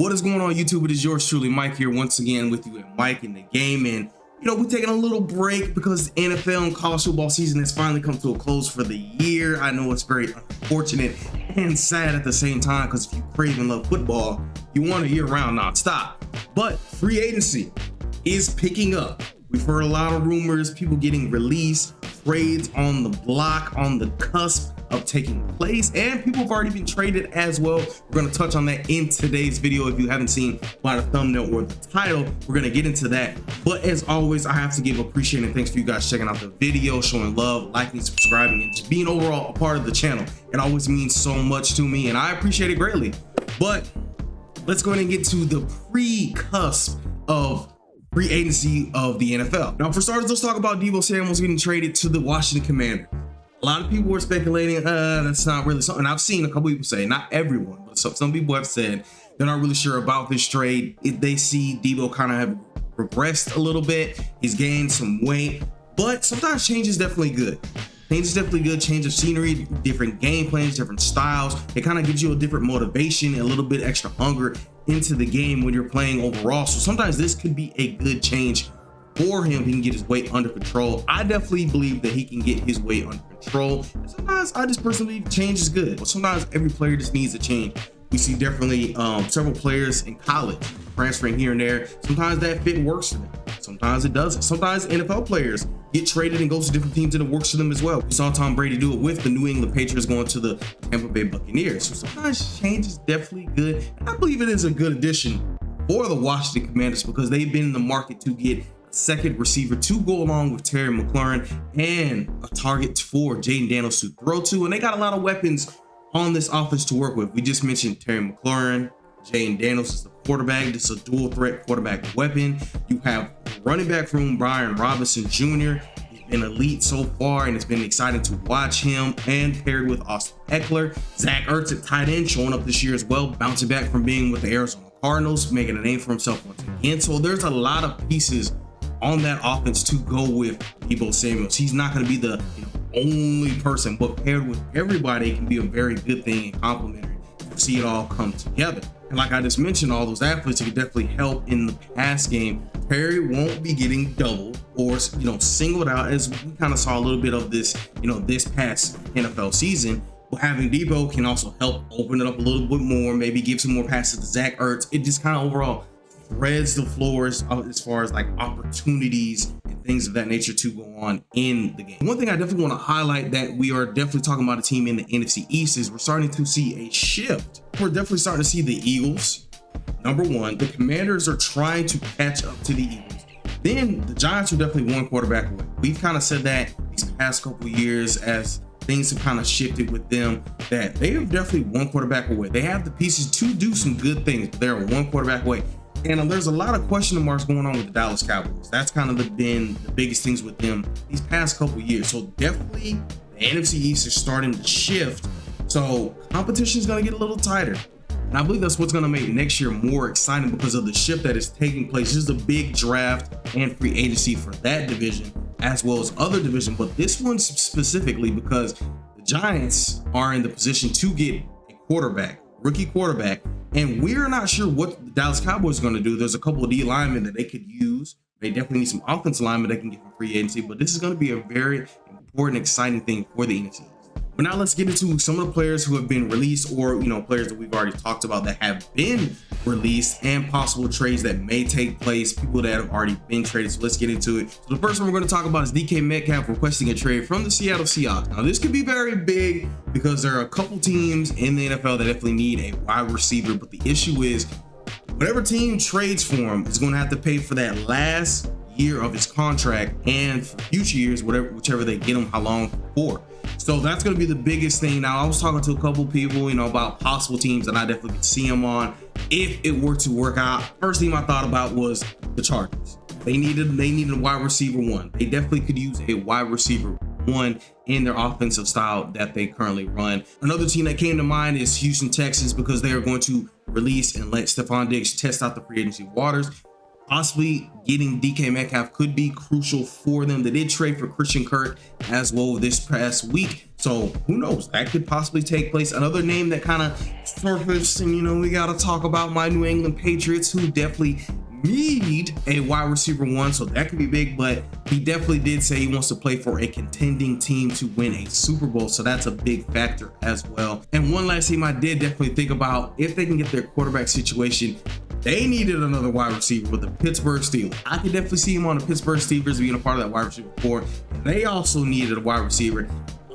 What is going on, YouTube? It is yours truly, Mike, here once again with you at Mike in the Game. And we're taking a little break because NFL and college football season has finally come to a close for the year. I know it's very unfortunate and sad at the same time, because if you crave and love football, you want a year round nonstop. But free agency is picking up. We've heard a lot of rumors, people getting released, trades on the block, on the cusp of taking place, and people have already been traded as well. We're going to touch on that in today's video. If you haven't seen by the thumbnail or the title, we're going to get into that. But as always, I have to give appreciating thanks for you guys checking out the video, showing love, liking, subscribing, and just being overall a part of the channel. It always means so much to me, and I appreciate it greatly. But let's go ahead and get to the pre-cusp of free agency of the NFL. Now, for starters, let's talk about Deebo Samuel's getting traded to the Washington Commanders. A lot of people were speculating, that's not really something. I've seen a couple people say, not everyone, but some people have said they're not really sure about this trade. They see Deebo kind of have regressed a little bit. He's gained some weight, but sometimes change is definitely good. Change is definitely good. Change of scenery, different game plans, different styles. It kind of gives you a different motivation, a little bit extra hunger into the game when you're playing overall. So sometimes this could be a good change for him. He can get his weight under control. I definitely believe that he can get his weight under control. And sometimes I just personally believe change is good, but sometimes every player just needs a change. We see definitely several players in college transferring here and there. Sometimes that fit works for them. Sometimes it doesn't. Sometimes NFL players get traded and goes to different teams and it works for them as well. We saw Tom Brady do it with the New England Patriots going to the Tampa Bay Buccaneers. So sometimes change is definitely good. And I believe it is a good addition for the Washington Commanders because they've been in the market to get a second receiver to go along with Terry McLaurin and a target for Jaden Daniels to throw to. And they got a lot of weapons on this offense to work with. We just mentioned Terry McLaurin. Jaden Daniels is the quarterback. This is a dual threat quarterback weapon. You have running back room Brian Robinson Jr. He's been elite so far, and it's been exciting to watch him. And paired with Austin Eckler, Zach Ertz at tight end showing up this year as well, bouncing back from being with the Arizona Cardinals, making a name for himself once again. So there's a lot of pieces on that offense to go with Deebo Samuel. He's not going to be the only person, but paired with everybody, it can be a very good thing and complimentary to see it all come together. And like I just mentioned, all those athletes, it could definitely help in the pass game. Terry won't be getting doubled or singled out, as we kind of saw a little bit of this, this past NFL season. But having Deebo can also help open it up a little bit more, maybe give some more passes to Zach Ertz. It just kind of overall spreads the floors as far as like opportunities and things of that nature to go on in the game. One thing I definitely want to highlight that we are definitely talking about a team in the NFC East is we're starting to see a shift. We're definitely starting to see the Eagles. Number one, the Commanders are trying to catch up to the Eagles. Then the Giants are definitely one quarterback away. We've kind of said that these past couple of years as things have kind of shifted with them, that they are definitely one quarterback away. They have the pieces to do some good things, but they're one quarterback away. And there's a lot of question marks going on with the Dallas Cowboys. That's kind of been the biggest things with them these past couple of years. So definitely the NFC East is starting to shift. So competition is going to get a little tighter. And I believe that's what's going to make next year more exciting because of the shift that is taking place. This is a big draft and free agency for that division as well as other division. But this one specifically because the Giants are in the position to get a quarterback, rookie quarterback. And we're not sure what the Dallas Cowboys are going to do. There's a couple of D linemen that they could use. They definitely need some offensive linemen they can get from free agency. But this is going to be a very important, exciting thing for the NFC. But now let's get into some of the players who have been released or, players that we've already talked about that have been released and possible trades that may take place, people that have already been traded. So let's get into it. So the first one we're going to talk about is DK Metcalf requesting a trade from the Seattle Seahawks. Now this could be very big because there are a couple teams in the NFL that definitely need a wide receiver. But the issue is whatever team trades for him is going to have to pay for that last year of his contract and for future years, whichever they get him, how long for. So that's going to be the biggest thing. Now, I was talking to a couple people, about possible teams that I definitely could see him on if it were to work out. First thing I thought about was the Chargers. They needed a wide receiver one. They definitely could use a wide receiver one in their offensive style that they currently run. Another team that came to mind is Houston Texans because they are going to release and let Stephon Diggs test out the free agency waters. Possibly getting DK Metcalf could be crucial for them. They did trade for Christian Kirk as well this past week. So who knows? That could possibly take place. Another name that kind of surfaced, and we got to talk about my New England Patriots, who definitely need a wide receiver one, so that could be big. But he definitely did say he wants to play for a contending team to win a Super Bowl, so that's a big factor as well. And one last team I did definitely think about, if they can get their quarterback situation, they needed another wide receiver with the Pittsburgh Steelers. I could definitely see him on the Pittsburgh Steelers being a part of that wide receiver core. They also needed a wide receiver,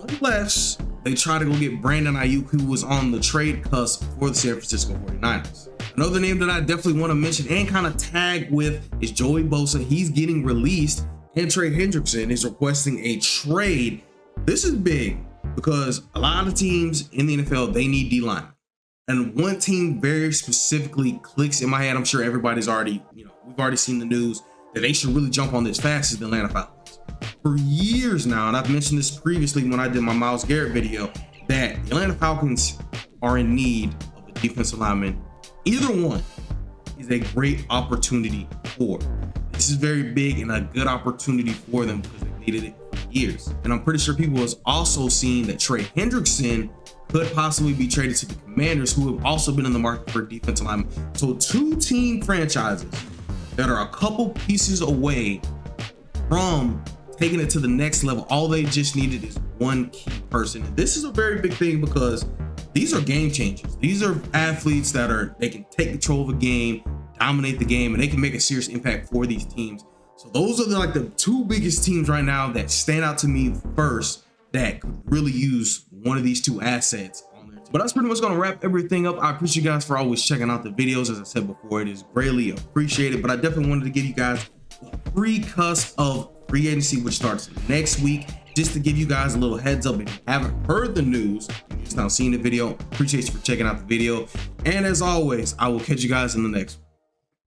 unless they try to go get Brandon Ayuk, who was on the trade cusp for the San Francisco 49ers. Another name that I definitely want to mention and kind of tag with is Joey Bosa. He's getting released, and Trey Hendrickson is requesting a trade. This is big because a lot of teams in the NFL, they need D-line. And one team very specifically clicks in my head. I'm sure everybody's already, we've already seen the news that they should really jump on this fast, is the Atlanta Falcons. For years now, and I've mentioned this previously when I did my Myles Garrett video, that the Atlanta Falcons are in need of a defensive lineman. Either one is a great opportunity for. This is very big and a good opportunity for them because they needed it for years. And I'm pretty sure people has also seen that Trey Hendrickson could possibly be traded to the Commanders, who have also been in the market for a defensive lineman. So two team franchises that are a couple pieces away from taking it to the next level. All they just needed is one key person. And this is a very big thing because these are game changers. These are athletes that they can take control of a game, dominate the game, and they can make a serious impact for these teams. So those are the two biggest teams right now that stand out to me first that could really use one of these two assets on their team. But that's pretty much going to wrap everything up. I appreciate you guys for always checking out the videos. As I said before, it is greatly appreciated. But I definitely wanted to give you guys a pre-cusp of free agency, which starts next week, just to give you guys a little heads up. If you haven't heard the news, you're just now seeing the video, appreciate you for checking out the video. And as always, I will catch you guys in the next one.